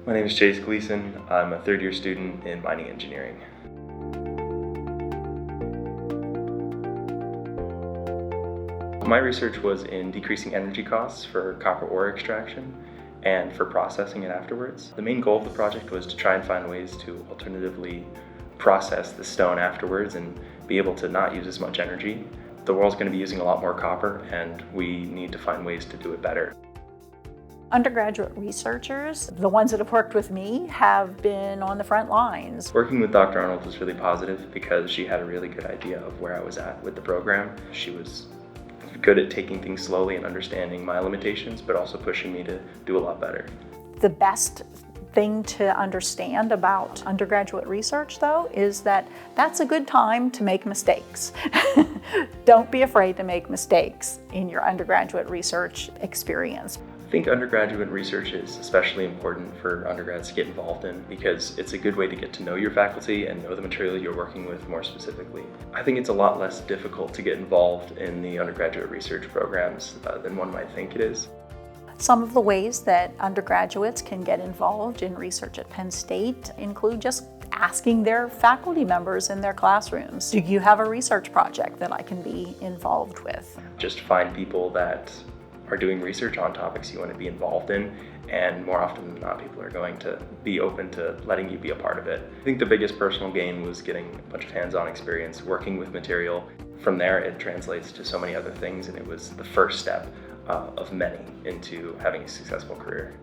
My name is Gleason. I'm a third-year student in mining engineering. My research was in decreasing energy costs for copper ore extraction and for processing it afterwards. The main goal of the project was to try and find ways to alternatively process the stone afterwards and be able to not use as much energy. The world's going to be using a lot more copper, and we need to find ways to do it better. Undergraduate researchers, the ones that have worked with me, have been on the front lines. Working with Dr. Arnold was really positive because she had a really good idea of where I was at with the program. She was good at taking things slowly and understanding my limitations, but also pushing me to do a lot better. The best thing to understand about undergraduate research, though, is that that's a good time to make mistakes. Don't be afraid to make mistakes in your undergraduate research experience. I think undergraduate research is especially important for undergrads to get involved in because it's a good way to get to know your faculty and know the material you're working with more specifically. I think it's a lot less difficult to get involved in the undergraduate research programs than one might think it is. Some of the ways that undergraduates can get involved in research at Penn State include just asking their faculty members in their classrooms, do you have a research project that I can be involved with? Just find people that are doing research on topics you want to be involved in, and more often than not, people are going to be open to letting you be a part of it. I think the biggest personal gain was getting a bunch of hands-on experience working with material. From there, it translates to so many other things, and it was the first step of many into having a successful career.